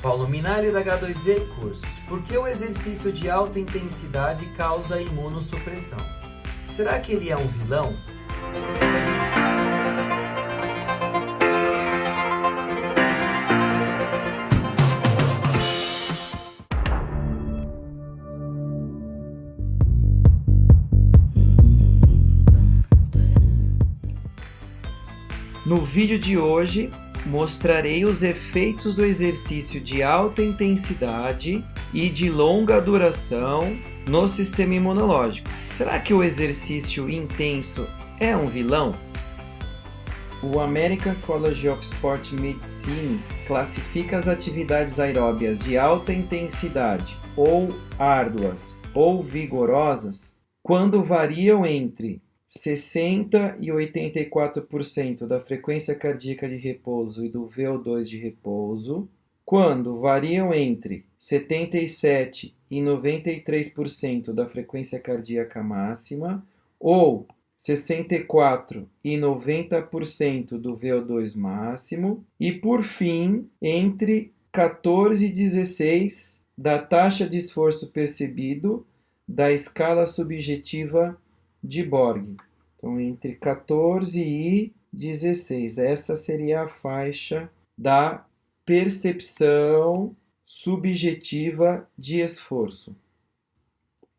Paulo Minali da H2E Cursos. Por que o exercício de alta intensidade causa imunossupressão? Será que ele é um vilão? No vídeo de hoje, mostrarei os efeitos do exercício de alta intensidade e de longa duração no sistema imunológico. Será que o exercício intenso é um vilão? O American College of Sport Medicine classifica as atividades aeróbias de alta intensidade, ou árduas, ou vigorosas, quando variam entre 60% e 84% da frequência cardíaca de repouso e do VO2 de repouso, quando variam entre 77% e 93% da frequência cardíaca máxima, ou 64% e 90% do VO2 máximo, e por fim, entre 14% e 16% da taxa de esforço percebido da escala subjetiva de Borg. Então, entre 14 e 16. Essa seria a faixa da percepção subjetiva de esforço.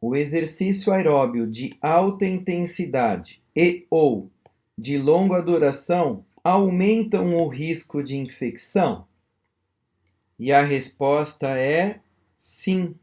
O exercício aeróbio de alta intensidade e ou de longa duração aumentam o risco de infecção? E a resposta é sim.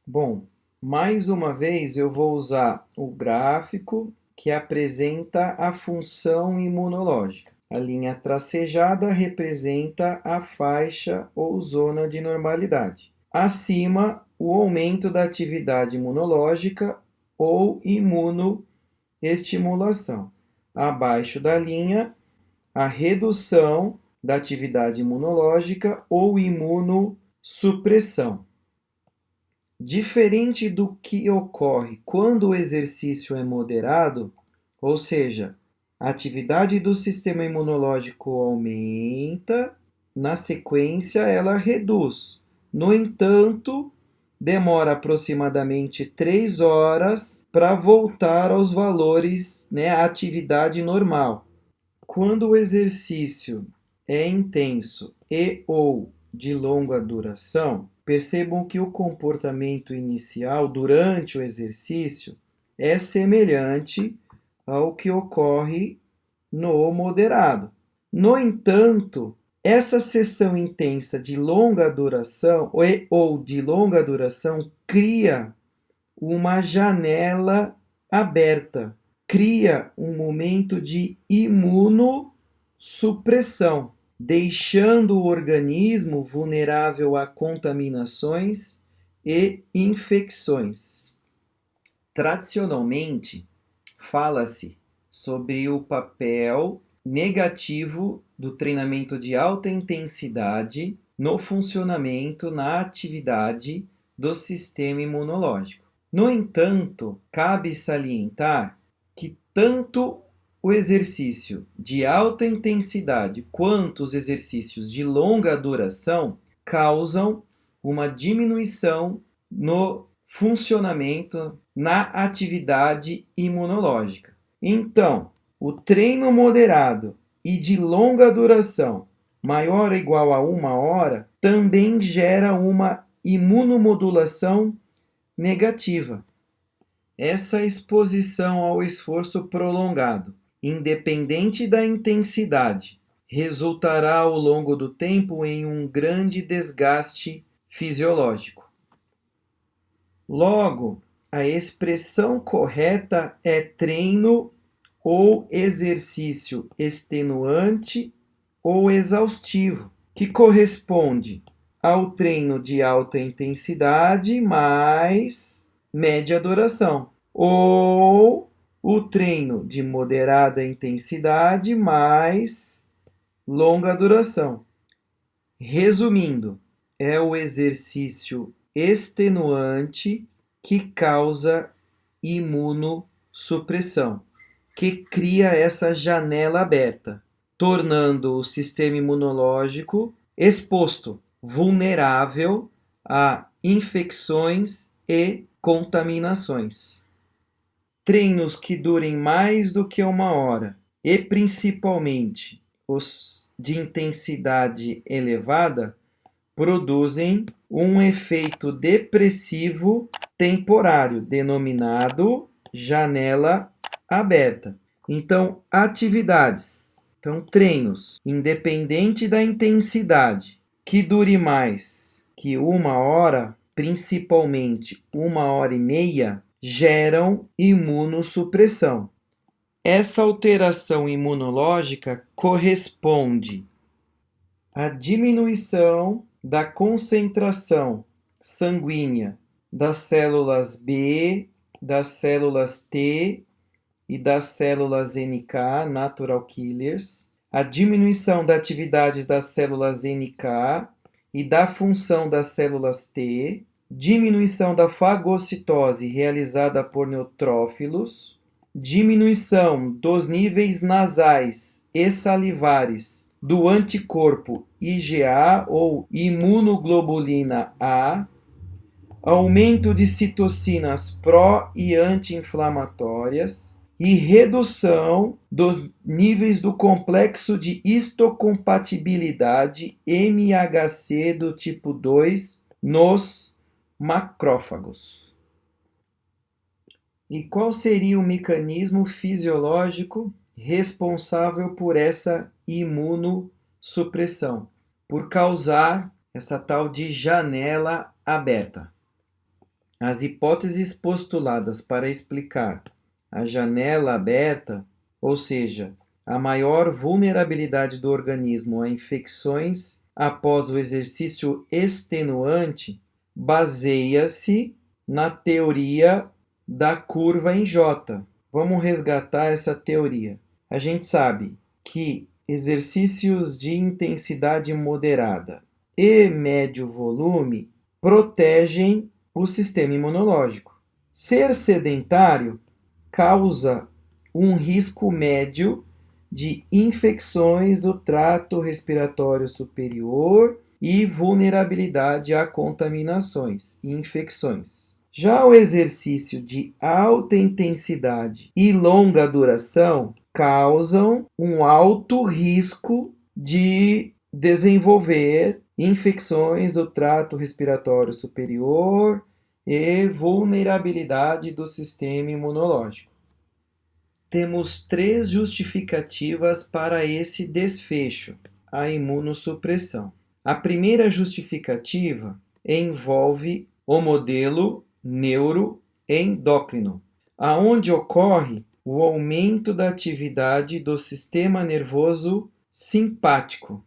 Bom, mais uma vez eu vou usar o gráfico que apresenta a função imunológica. A linha tracejada representa a faixa ou zona de normalidade. Acima, o aumento da atividade imunológica ou imunoestimulação. Abaixo da linha, a redução da atividade imunológica ou imunossupressão. Diferente do que ocorre quando o exercício é moderado, ou seja, a atividade do sistema imunológico aumenta, na sequência ela reduz. No entanto, demora aproximadamente 3 horas para voltar aos valores, à atividade normal. Quando o exercício é intenso e ou de longa duração, percebam que o comportamento inicial durante o exercício é semelhante ao que ocorre no moderado. No entanto, essa sessão intensa de longa duração ou de longa duração cria uma janela aberta, cria um momento de imunossupressão, deixando o organismo vulnerável a contaminações e infecções. Tradicionalmente, fala-se sobre o papel negativo do treinamento de alta intensidade no funcionamento, na atividade do sistema imunológico. No entanto, cabe salientar que tanto o exercício de alta intensidade quanto os exercícios de longa duração causam uma diminuição no funcionamento, na atividade imunológica. Então, o treino moderado e de longa duração, maior ou igual a 1 hora, também gera uma imunomodulação negativa. Essa exposição ao esforço prolongado, independente da intensidade, resultará ao longo do tempo em um grande desgaste fisiológico. Logo, a expressão correta é treino ou exercício extenuante ou exaustivo, que corresponde ao treino de alta intensidade mais média duração, ou o treino de moderada intensidade mais longa duração. Resumindo, é o exercício extenuante que causa imunossupressão, que cria essa janela aberta, tornando o sistema imunológico exposto, vulnerável a infecções e contaminações. Treinos que durem mais do que 1 hora e principalmente os de intensidade elevada produzem um efeito depressivo temporário, denominado janela aberta. Então, treinos, independente da intensidade, que dure mais que 1 hora, principalmente 1 hora e meia, geram imunossupressão. Essa alteração imunológica corresponde à diminuição da concentração sanguínea das células B, das células T e das células NK, natural killers, a diminuição da atividade das células NK e da função das células T, diminuição da fagocitose realizada por neutrófilos, diminuição dos níveis nasais e salivares do anticorpo IgA ou imunoglobulina A, aumento de citocinas pró e anti-inflamatórias e redução dos níveis do complexo de histocompatibilidade MHC do tipo 2 nos macrófagos. E qual seria o mecanismo fisiológico responsável por essa imunossupressão? Por causar essa tal de janela aberta. As hipóteses postuladas para explicar a janela aberta, ou seja, a maior vulnerabilidade do organismo a infecções após o exercício extenuante, baseia-se na teoria da curva em J. Vamos resgatar essa teoria. A gente sabe que exercícios de intensidade moderada e médio volume protegem o sistema imunológico. Ser sedentário causa um risco médio de infecções do trato respiratório superior e vulnerabilidade a contaminações e infecções. Já o exercício de alta intensidade e longa duração causam um alto risco de desenvolver infecções do trato respiratório superior e vulnerabilidade do sistema imunológico. Temos 3 justificativas para esse desfecho, a imunossupressão. A primeira justificativa envolve o modelo neuroendócrino, aonde ocorre o aumento da atividade do sistema nervoso simpático,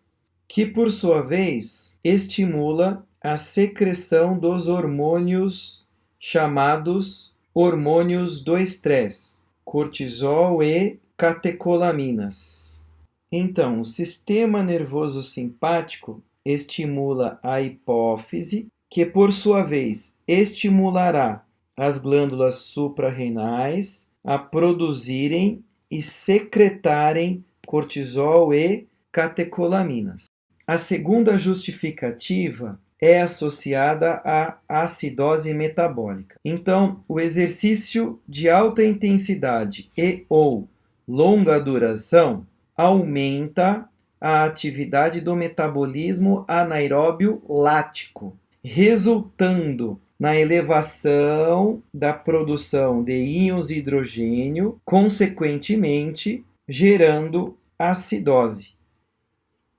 que por sua vez estimula a secreção dos hormônios chamados hormônios do estresse, cortisol e catecolaminas. Então, o sistema nervoso simpático estimula a hipófise, que por sua vez estimulará as glândulas suprarrenais a produzirem e secretarem cortisol e catecolaminas. A segunda justificativa é associada à acidose metabólica. Então, o exercício de alta intensidade e ou longa duração aumenta a atividade do metabolismo anaeróbio lático, resultando na elevação da produção de íons de hidrogênio, consequentemente gerando acidose.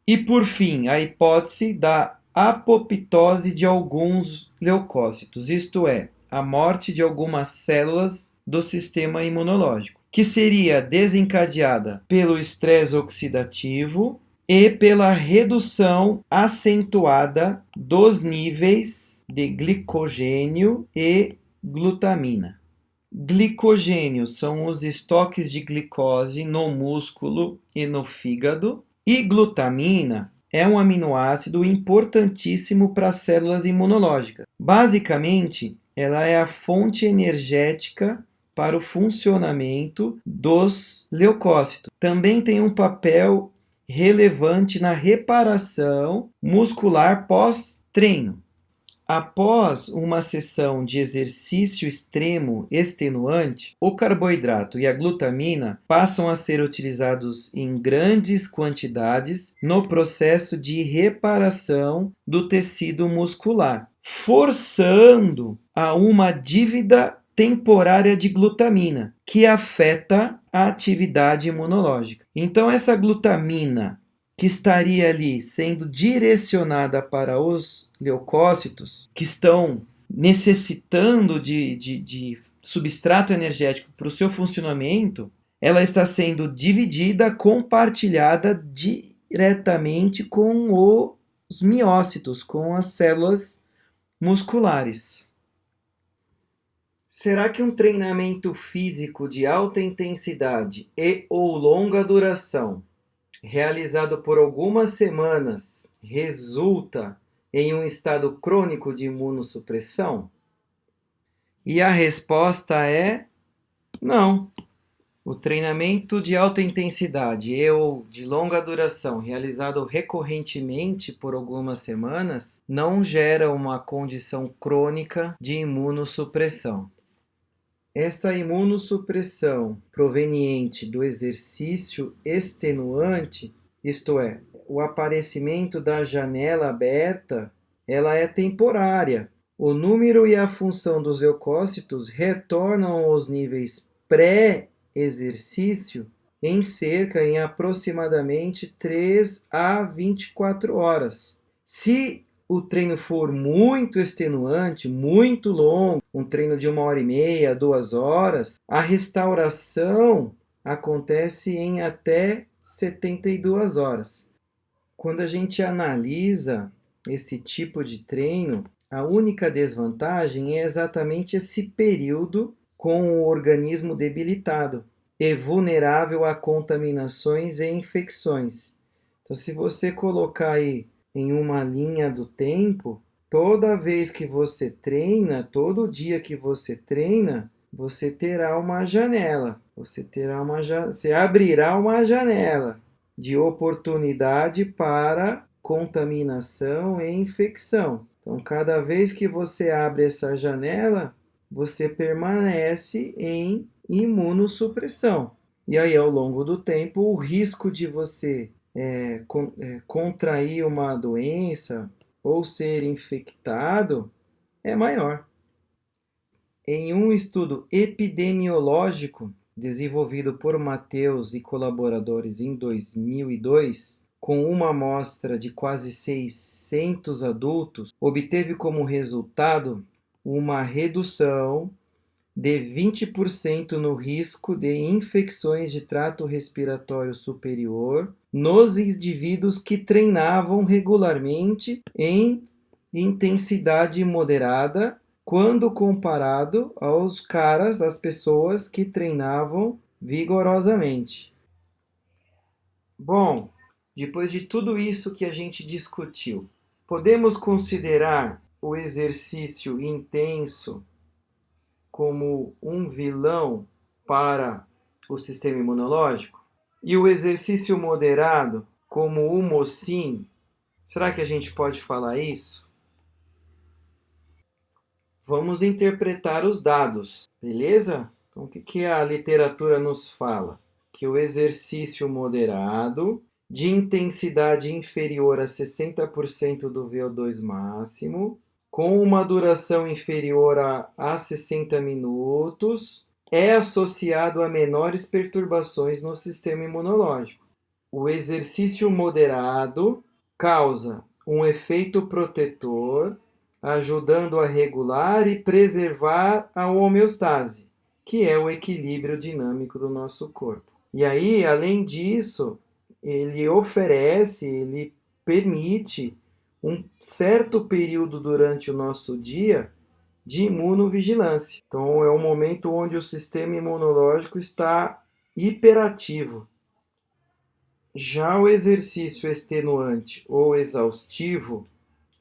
E por fim, a hipótese da apoptose de alguns leucócitos, isto é, a morte de algumas células do sistema imunológico, que seria desencadeada pelo estresse oxidativo e pela redução acentuada dos níveis de glicogênio e glutamina. Glicogênio são os estoques de glicose no músculo e no fígado, e glutamina é um aminoácido importantíssimo para as células imunológicas. Basicamente, ela é a fonte energética para o funcionamento dos leucócitos. Também tem um papel relevante na reparação muscular pós-treino. Após uma sessão de exercício extremo extenuante, o carboidrato e a glutamina passam a ser utilizados em grandes quantidades no processo de reparação do tecido muscular, forçando a uma dívida temporária de glutamina, que afeta a atividade imunológica. Então, essa glutamina que estaria ali sendo direcionada para os leucócitos, que estão necessitando de substrato energético para o seu funcionamento, ela está sendo dividida, compartilhada diretamente com os miócitos, com as células musculares. Será que um treinamento físico de alta intensidade e ou longa duração realizado por algumas semanas, resulta em um estado crônico de imunossupressão? E a resposta é não. O treinamento de alta intensidade ou de longa duração, realizado recorrentemente por algumas semanas, não gera uma condição crônica de imunossupressão. Essa imunossupressão proveniente do exercício extenuante, isto é, o aparecimento da janela aberta, ela é temporária. O número e a função dos leucócitos retornam aos níveis pré-exercício em aproximadamente 3 a 24 horas. Se o treino for muito extenuante, muito longo, um treino de 1h30, 2 horas, a restauração acontece em até 72 horas. Quando a gente analisa esse tipo de treino, a única desvantagem é exatamente esse período com o organismo debilitado e vulnerável a contaminações e infecções. Então, se você colocar aí em uma linha do tempo, toda vez que você treina, todo dia que você treina, você terá uma janela, você abrirá uma janela de oportunidade para contaminação e infecção. Então, cada vez que você abre essa janela, você permanece em imunossupressão. E aí, ao longo do tempo, o risco de você contrair uma doença ou ser infectado é maior. Em um estudo epidemiológico desenvolvido por Matheus e colaboradores em 2002, com uma amostra de quase 600 adultos, obteve como resultado uma redução de 20% no risco de infecções de trato respiratório superior nos indivíduos que treinavam regularmente em intensidade moderada, quando comparado às pessoas que treinavam vigorosamente. Bom, depois de tudo isso que a gente discutiu, podemos considerar o exercício intenso como um vilão para o sistema imunológico? E o exercício moderado como o mocinho? Será que a gente pode falar isso? Vamos interpretar os dados, beleza? Então, o que a literatura nos fala? Que o exercício moderado, de intensidade inferior a 60% do VO2 máximo, com uma duração inferior a 60 minutos, é associado a menores perturbações no sistema imunológico. O exercício moderado causa um efeito protetor, ajudando a regular e preservar a homeostase, que é o equilíbrio dinâmico do nosso corpo. E aí, além disso, ele permite um certo período durante o nosso dia de imunovigilância. Então, é um momento onde o sistema imunológico está hiperativo. Já o exercício extenuante ou exaustivo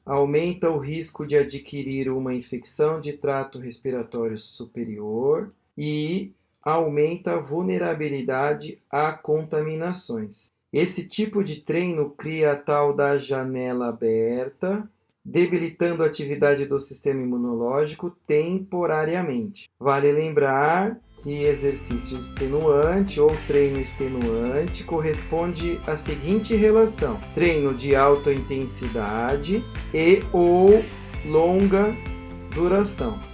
aumenta o risco de adquirir uma infecção de trato respiratório superior e aumenta a vulnerabilidade a contaminações. Esse tipo de treino cria a tal da janela aberta, debilitando a atividade do sistema imunológico temporariamente. Vale lembrar que exercício extenuante ou treino extenuante corresponde à seguinte relação: treino de alta intensidade e ou longa duração.